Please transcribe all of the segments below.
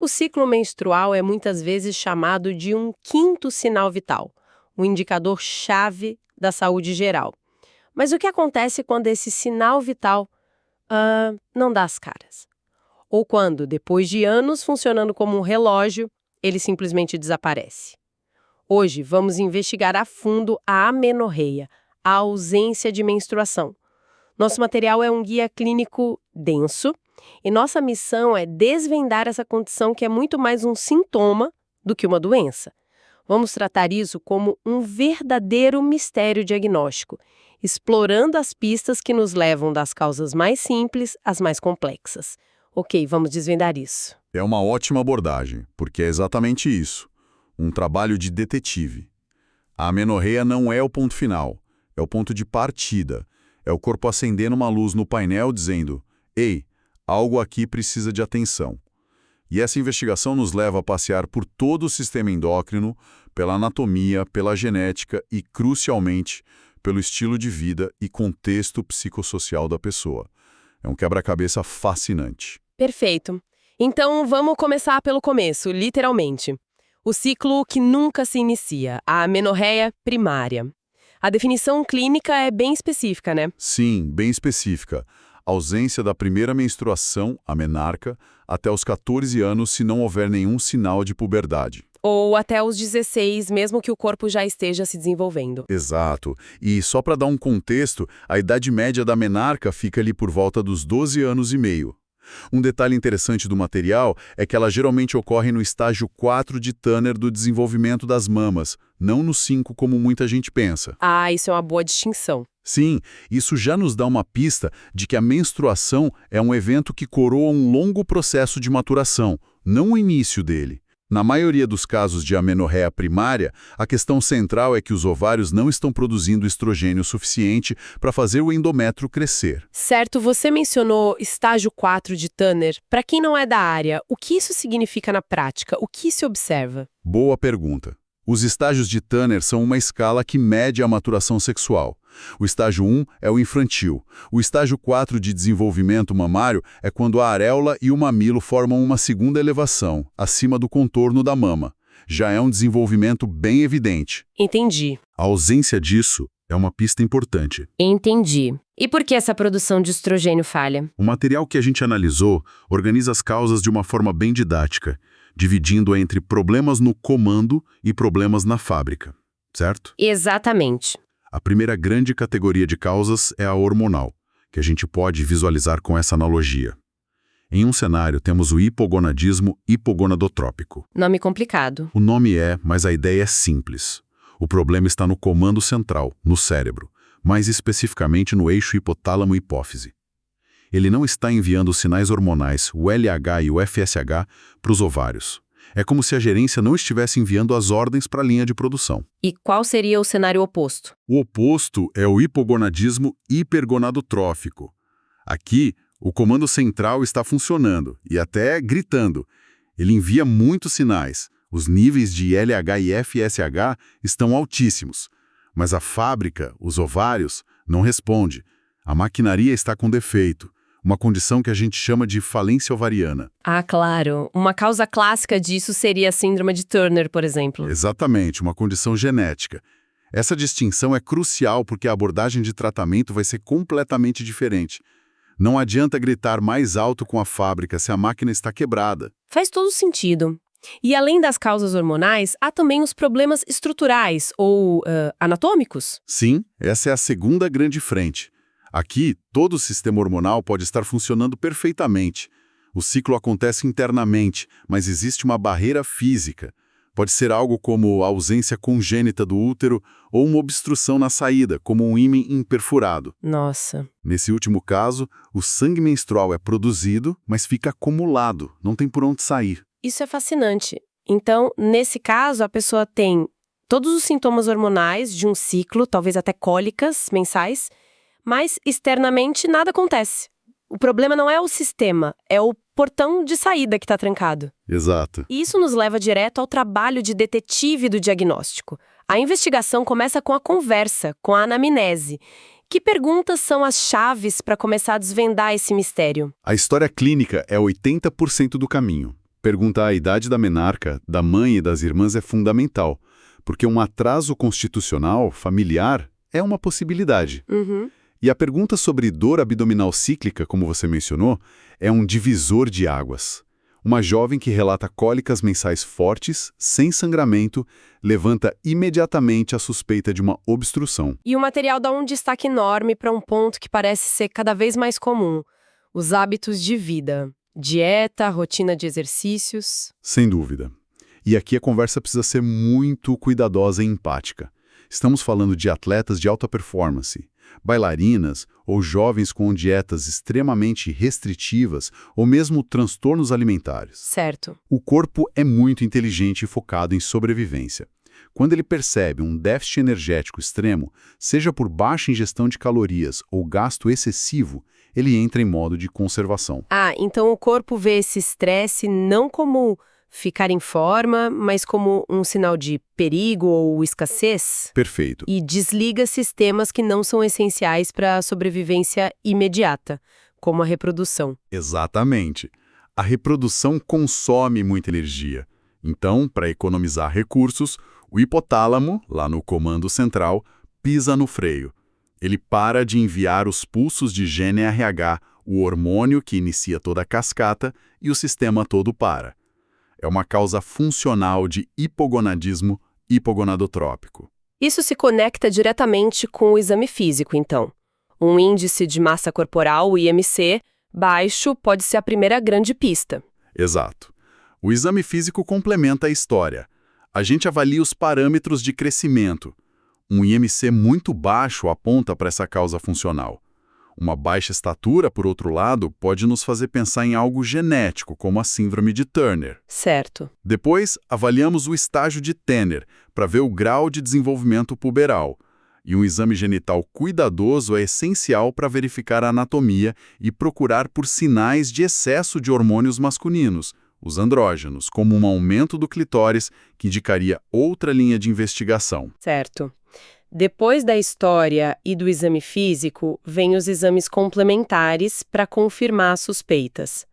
O ciclo menstrual é muitas vezes chamado de um quinto sinal vital, um indicador-chave da saúde geral. Mas o que acontece quando esse sinal vital não dá as caras? Ou quando, depois de anos funcionando como um relógio, ele simplesmente desaparece? Hoje vamos investigar a fundo a amenorreia, a ausência de menstruação. Nosso material é um guia clínico denso e nossa missão é desvendar essa condição que é muito mais um sintoma do que uma doença. Vamos tratar isso como um verdadeiro mistério diagnóstico, explorando as pistas que nos levam das causas mais simples às mais complexas. Ok, vamos desvendar isso. É uma ótima abordagem, porque é exatamente isso. Um trabalho de detetive. A amenorreia não é o ponto final, é o ponto de partida. É o corpo acendendo uma luz no painel dizendo: "Ei, algo aqui precisa de atenção". E essa investigação nos leva a passear por todo o sistema endócrino, pela anatomia, pela genética e, crucialmente, pelo estilo de vida e contexto psicossocial da pessoa. É um quebra-cabeça fascinante. Perfeito. Então vamos começar pelo começo, literalmente. O ciclo que nunca se inicia, a amenorreia primária. A definição clínica é bem específica, né? Sim, bem específica. Ausência da primeira menstruação, a menarca, até os 14 anos se não houver nenhum sinal de puberdade. Ou até os 16, mesmo que o corpo já esteja se desenvolvendo. Exato. E só para dar um contexto, a idade média da menarca fica ali por volta dos 12 anos e meio. Um detalhe interessante do material é que ela geralmente ocorre no estágio 4 de Turner do desenvolvimento das mamas, não no 5 como muita gente pensa. Ah, isso é uma boa distinção. Sim, isso já nos dá uma pista de que a menstruação é um evento que coroa um longo processo de maturação, não o início dele. Na maioria dos casos de amenorreia primária, a questão central é que os ovários não estão produzindo estrogênio suficiente para fazer o endométrio crescer. Certo, você mencionou estágio 4 de Turner. Para quem não é da área, o que isso significa na prática? O que se observa? Boa pergunta. Os estágios de Turner são uma escala que mede a maturação sexual. O estágio 1 é o infantil. O estágio 4 de desenvolvimento mamário é quando a areola e o mamilo formam uma segunda elevação, acima do contorno da mama. Já é um desenvolvimento bem evidente. Entendi. A ausência disso é uma pista importante. Entendi. E por que essa produção de estrogênio falha? O material que a gente analisou organiza as causas de uma forma bem didática, dividindo entre problemas no comando e problemas na fábrica, certo? Exatamente. A primeira grande categoria de causas é a hormonal, que a gente pode visualizar com essa analogia. Em um cenário, temos o hipogonadismo hipogonadotrópico. Nome complicado. O nome mas a ideia é simples. O problema está no comando central, no cérebro, mais especificamente no eixo hipotálamo-hipófise. Ele não está enviando os sinais hormonais, o LH e o FSH, para os ovários. É como se a gerência não estivesse enviando as ordens para a linha de produção. E qual seria o cenário oposto? O oposto é o hipogonadismo hipergonadotrófico. Aqui, o comando central está funcionando, e até gritando. Ele envia muitos sinais. Os níveis de LH e FSH estão altíssimos. Mas a fábrica, os ovários, não responde. A maquinaria está com defeito. Uma condição que a gente chama de falência ovariana. Ah, claro. Uma causa clássica disso seria a síndrome de Turner, por exemplo. Exatamente, uma condição genética. Essa distinção é crucial porque a abordagem de tratamento vai ser completamente diferente. Não adianta gritar mais alto com a fábrica se a máquina está quebrada. Faz todo sentido. E além das causas hormonais, há também os problemas estruturais ou anatômicos? Sim, essa é a segunda grande frente. Aqui, todo o sistema hormonal pode estar funcionando perfeitamente. O ciclo acontece internamente, mas existe uma barreira física. Pode ser algo como a ausência congênita do útero ou uma obstrução na saída, como um ímã imperfurado. Nossa. Nesse último caso, o sangue menstrual é produzido, mas fica acumulado, não tem por onde sair. Isso é fascinante. Então, nesse caso, a pessoa tem todos os sintomas hormonais de um ciclo, talvez até cólicas mensais, mas externamente nada acontece. O problema não é o sistema, é o portão de saída que está trancado. Exato. E isso nos leva direto ao trabalho de detetive do diagnóstico. A investigação começa com a conversa, com a anamnese. Que perguntas são as chaves para começar a desvendar esse mistério? A história clínica é 80% do caminho. Perguntar a idade da menarca, da mãe e das irmãs é fundamental, porque um atraso constitucional, familiar, é uma possibilidade. Uhum. E a pergunta sobre dor abdominal cíclica, como você mencionou, é um divisor de águas. Uma jovem que relata cólicas mensais fortes, sem sangramento, levanta imediatamente a suspeita de uma obstrução. E o material dá um destaque enorme para um ponto que parece ser cada vez mais comum: os hábitos de vida. Dieta, rotina de exercícios. Sem dúvida. E aqui a conversa precisa ser muito cuidadosa e empática. Estamos falando de atletas de alta performance, bailarinas ou jovens com dietas extremamente restritivas ou mesmo transtornos alimentares. Certo. O corpo é muito inteligente e focado em sobrevivência. Quando ele percebe um déficit energético extremo, seja por baixa ingestão de calorias ou gasto excessivo, ele entra em modo de conservação. Ah, então o corpo vê esse estresse não como ficar em forma, mas como um sinal de perigo ou escassez? Perfeito. E desliga sistemas que não são essenciais para a sobrevivência imediata, como a reprodução. Exatamente. A reprodução consome muita energia. Então, para economizar recursos, o hipotálamo, lá no comando central, pisa no freio. Ele para de enviar os pulsos de GNRH, o hormônio que inicia toda a cascata, e o sistema todo para. É uma causa funcional de hipogonadismo hipogonadotrópico. Isso se conecta diretamente com o exame físico, então. Um índice de massa corporal, o IMC, baixo pode ser a primeira grande pista. Exato. O exame físico complementa a história. A gente avalia os parâmetros de crescimento. Um IMC muito baixo aponta para essa causa funcional. Uma baixa estatura, por outro lado, pode nos fazer pensar em algo genético, como a síndrome de Turner. Certo. Depois, avaliamos o estágio de Tanner, para ver o grau de desenvolvimento puberal. E um exame genital cuidadoso é essencial para verificar a anatomia e procurar por sinais de excesso de hormônios masculinos, os andrógenos, como um aumento do clitóris, que indicaria outra linha de investigação. Certo. Depois da história e do exame físico, vêm os exames complementares para confirmar as suspeitas.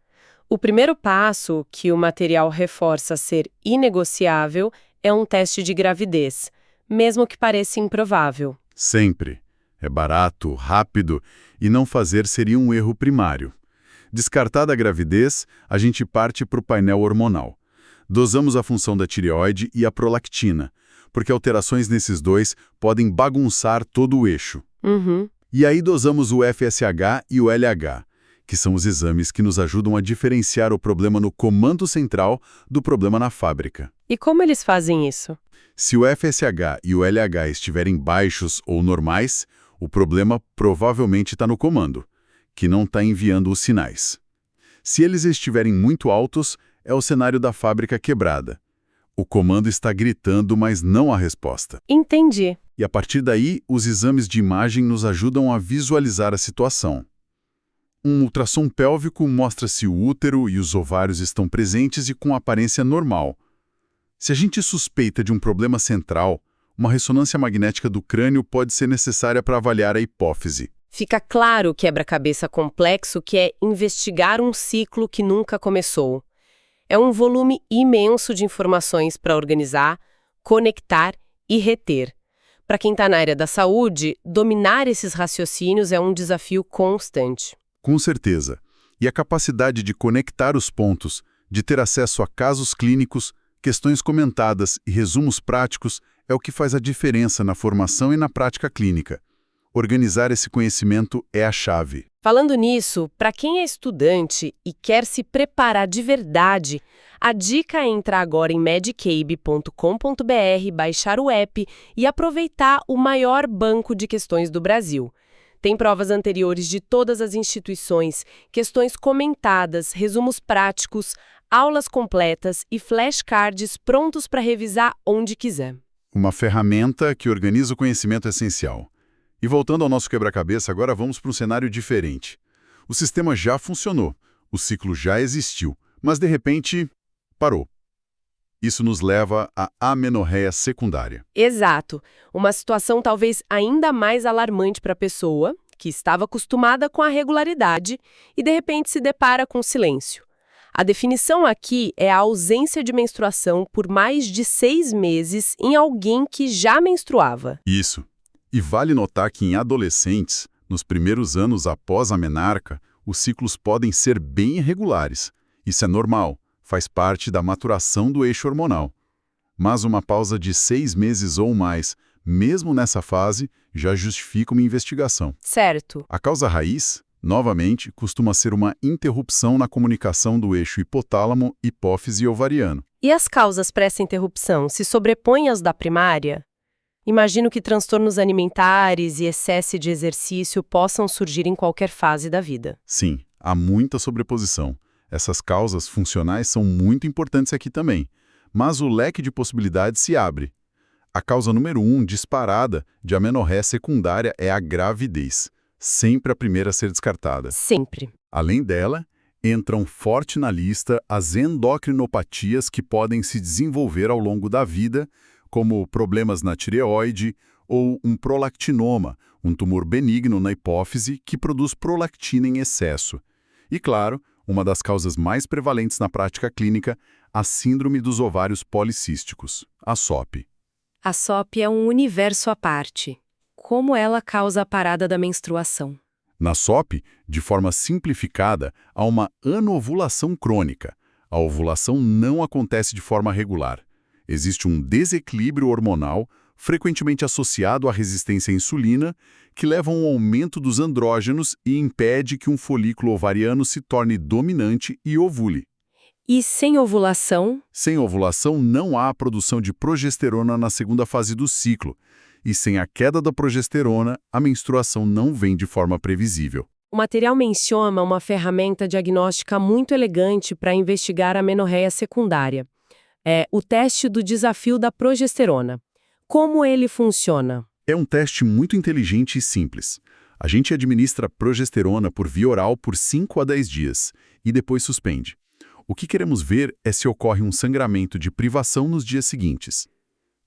O primeiro passo, que o material reforça ser inegociável, é um teste de gravidez, mesmo que pareça improvável. Sempre. É barato, rápido, e não fazer seria um erro primário. Descartada a gravidez, a gente parte para o painel hormonal. Dosamos a função da tireoide e a prolactina, porque alterações nesses dois podem bagunçar todo o eixo. Uhum. E aí dosamos o FSH e o LH, que são os exames que nos ajudam a diferenciar o problema no comando central do problema na fábrica. E como eles fazem isso? Se o FSH e o LH estiverem baixos ou normais, o problema provavelmente está no comando, que não está enviando os sinais. Se eles estiverem muito altos, é o cenário da fábrica quebrada. O comando está gritando, mas não há resposta. Entendi. E a partir daí, os exames de imagem nos ajudam a visualizar a situação. Um ultrassom pélvico mostra se o útero e os ovários estão presentes e com aparência normal. Se a gente suspeita de um problema central, uma ressonância magnética do crânio pode ser necessária para avaliar a hipófise. Fica claro o quebra-cabeça complexo que é investigar um ciclo que nunca começou. É um volume imenso de informações para organizar, conectar e reter. Para quem está na área da saúde, dominar esses raciocínios é um desafio constante. Com certeza. E a capacidade de conectar os pontos, de ter acesso a casos clínicos, questões comentadas e resumos práticos é o que faz a diferença na formação e na prática clínica. Organizar esse conhecimento é a chave. Falando nisso, para quem é estudante e quer se preparar de verdade, a dica é entrar agora em medicabe.com.br, baixar o app e aproveitar o maior banco de questões do Brasil. Tem provas anteriores de todas as instituições, questões comentadas, resumos práticos, aulas completas e flashcards prontos para revisar onde quiser. Uma ferramenta que organiza o conhecimento essencial. E voltando ao nosso quebra-cabeça, agora vamos para um cenário diferente. O sistema já funcionou, o ciclo já existiu, mas de repente parou. Isso nos leva à amenorreia secundária. Exato. Uma situação talvez ainda mais alarmante para a pessoa, que estava acostumada com a regularidade e de repente se depara com silêncio. A definição aqui é a ausência de menstruação por mais de 6 meses em alguém que já menstruava. Isso. E vale notar que em adolescentes, nos primeiros anos após a menarca, os ciclos podem ser bem irregulares. Isso é normal, faz parte da maturação do eixo hormonal. Mas uma pausa de 6 meses ou mais, mesmo nessa fase, já justifica uma investigação. Certo. A causa raiz, novamente, costuma ser uma interrupção na comunicação do eixo hipotálamo, hipófise e ovariano. E as causas para essa interrupção se sobrepõem às da primária? Imagino que transtornos alimentares e excesso de exercício possam surgir em qualquer fase da vida. Sim, há muita sobreposição. Essas causas funcionais são muito importantes aqui também. Mas o leque de possibilidades se abre. A causa número 1, disparada, de amenorreia secundária é a gravidez. Sempre a primeira a ser descartada. Sempre. Além dela, entram forte na lista as endocrinopatias que podem se desenvolver ao longo da vida, como problemas na tireoide ou um prolactinoma, um tumor benigno na hipófise que produz prolactina em excesso. E, claro, uma das causas mais prevalentes na prática clínica, a síndrome dos ovários policísticos, a SOP. A SOP é um universo à parte. Como ela causa a parada da menstruação? Na SOP, de forma simplificada, há uma anovulação crônica. A ovulação não acontece de forma regular. Existe um desequilíbrio hormonal, frequentemente associado à resistência à insulina, que leva a um aumento dos andrógenos e impede que um folículo ovariano se torne dominante e ovule. E sem ovulação? Sem ovulação, não há a produção de progesterona na segunda fase do ciclo. E sem a queda da progesterona, a menstruação não vem de forma previsível. O material menciona uma ferramenta diagnóstica muito elegante para investigar a amenorreia secundária. É o teste do desafio da progesterona. Como ele funciona? É um teste muito inteligente e simples. A gente administra progesterona por via oral por 5 a 10 dias e depois suspende. O que queremos ver é se ocorre um sangramento de privação nos dias seguintes.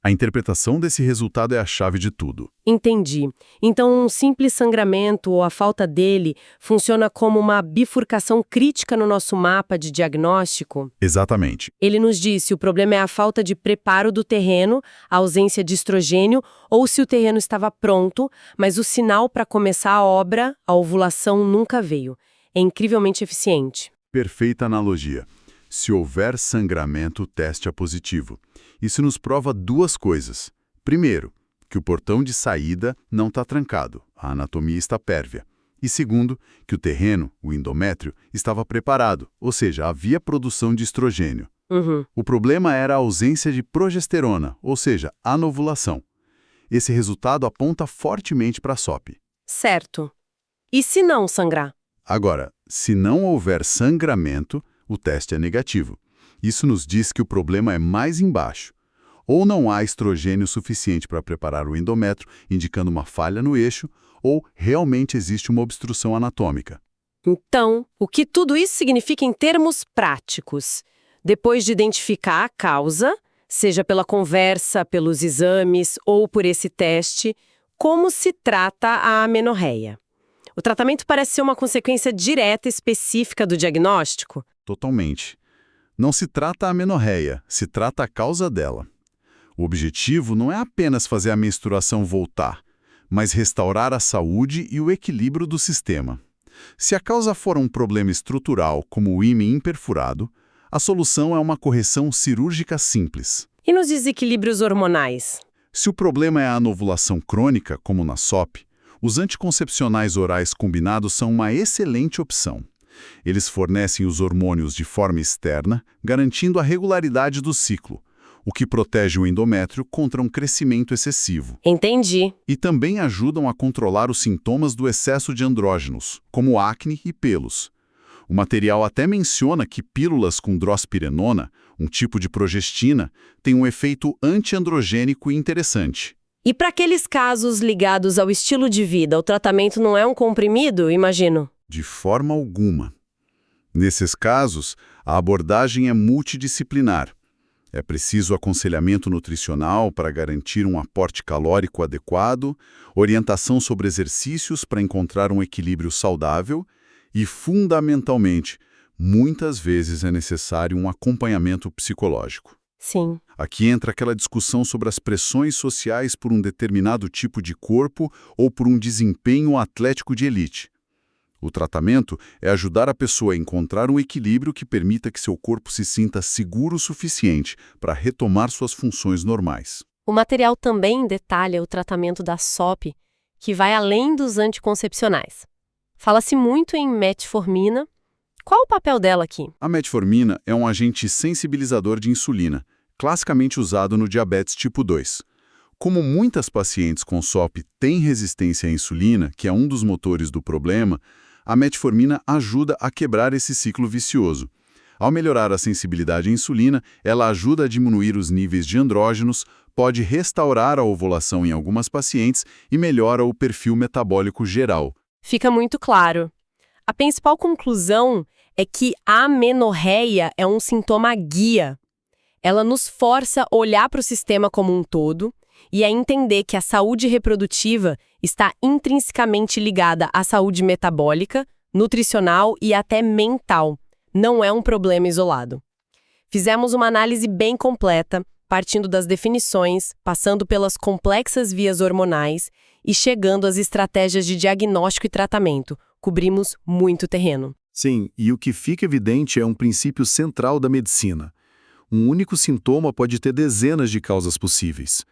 A interpretação desse resultado é a chave de tudo. Entendi. Então, um simples sangramento ou a falta dele funciona como uma bifurcação crítica no nosso mapa de diagnóstico? Exatamente. Ele nos diz se o problema é a falta de preparo do terreno, a ausência de estrogênio, ou se o terreno estava pronto, mas o sinal para começar a obra, a ovulação, nunca veio. É incrivelmente eficiente. Perfeita analogia. Se houver sangramento, o teste é positivo. Isso nos prova duas coisas. Primeiro, que o portão de saída não está trancado, a anatomia está pérvia. E segundo, que o terreno, o endométrio, estava preparado, ou seja, havia produção de estrogênio. O problema era a ausência de progesterona, ou seja, anovulação. Esse resultado aponta fortemente para a SOP. Certo. E se não sangrar? Agora, se não houver sangramento, o teste é negativo. Isso nos diz que o problema é mais embaixo. Ou não há estrogênio suficiente para preparar o endométrio, indicando uma falha no eixo, ou realmente existe uma obstrução anatômica. Então, o que tudo isso significa em termos práticos? Depois de identificar a causa, seja pela conversa, pelos exames ou por esse teste, como se trata a amenorreia? O tratamento parece ser uma consequência direta e específica do diagnóstico? Totalmente. Não se trata a amenorreia, se trata a causa dela. O objetivo não é apenas fazer a menstruação voltar, mas restaurar a saúde e o equilíbrio do sistema. Se a causa for um problema estrutural, como o ímen imperfurado, a solução é uma correção cirúrgica simples. E nos desequilíbrios hormonais? Se o problema é a anovulação crônica, como na SOP, os anticoncepcionais orais combinados são uma excelente opção. Eles fornecem os hormônios de forma externa, garantindo a regularidade do ciclo, o que protege o endométrio contra um crescimento excessivo. Entendi. E também ajudam a controlar os sintomas do excesso de andrógenos, como acne e pelos. O material até menciona que pílulas com drospirenona, um tipo de progestina, têm um efeito antiandrogênico interessante. E para aqueles casos ligados ao estilo de vida, o tratamento não é um comprimido, imagino? De forma alguma. Nesses casos, a abordagem é multidisciplinar. É preciso aconselhamento nutricional para garantir um aporte calórico adequado, orientação sobre exercícios para encontrar um equilíbrio saudável e, fundamentalmente, muitas vezes é necessário um acompanhamento psicológico. Sim. Aqui entra aquela discussão sobre as pressões sociais por um determinado tipo de corpo ou por um desempenho atlético de elite. O tratamento é ajudar a pessoa a encontrar um equilíbrio que permita que seu corpo se sinta seguro o suficiente para retomar suas funções normais. O material também detalha o tratamento da SOP, que vai além dos anticoncepcionais. Fala-se muito em metformina. Qual o papel dela aqui? A metformina é um agente sensibilizador de insulina, classicamente usado no diabetes tipo 2. Como muitas pacientes com SOP têm resistência à insulina, que é um dos motores do problema, a metformina ajuda a quebrar esse ciclo vicioso. Ao melhorar a sensibilidade à insulina, ela ajuda a diminuir os níveis de andrógenos, pode restaurar a ovulação em algumas pacientes e melhora o perfil metabólico geral. Fica muito claro. A principal conclusão é que a amenorreia é um sintoma guia. Ela nos força a olhar para o sistema como um todo e a entender que a saúde reprodutiva está intrinsecamente ligada à saúde metabólica, nutricional e até mental. Não é um problema isolado. Fizemos uma análise bem completa, partindo das definições, passando pelas complexas vias hormonais e chegando às estratégias de diagnóstico e tratamento. Cobrimos muito terreno. Sim, e o que fica evidente é um princípio central da medicina. Um único sintoma pode ter dezenas de causas possíveis.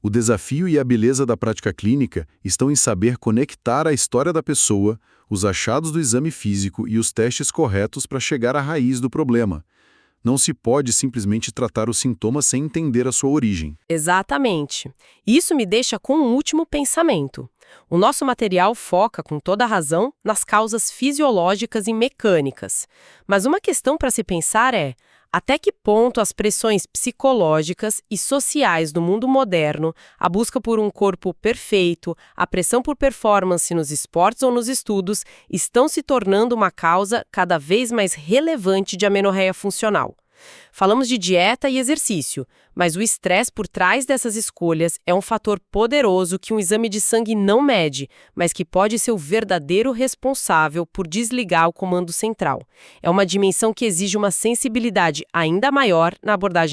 O desafio e a beleza da prática clínica estão em saber conectar a história da pessoa, os achados do exame físico e os testes corretos para chegar à raiz do problema. Não se pode simplesmente tratar o sintoma sem entender a sua origem. Exatamente. Isso me deixa com um último pensamento. O nosso material foca, com toda a razão, nas causas fisiológicas e mecânicas. Mas uma questão para se pensar é: até que ponto as pressões psicológicas e sociais do mundo moderno, a busca por um corpo perfeito, a pressão por performance nos esportes ou nos estudos, estão se tornando uma causa cada vez mais relevante de amenorreia funcional? Falamos de dieta e exercício, mas o estresse por trás dessas escolhas é um fator poderoso que um exame de sangue não mede, mas que pode ser o verdadeiro responsável por desligar o comando central. É uma dimensão que exige uma sensibilidade ainda maior na abordagem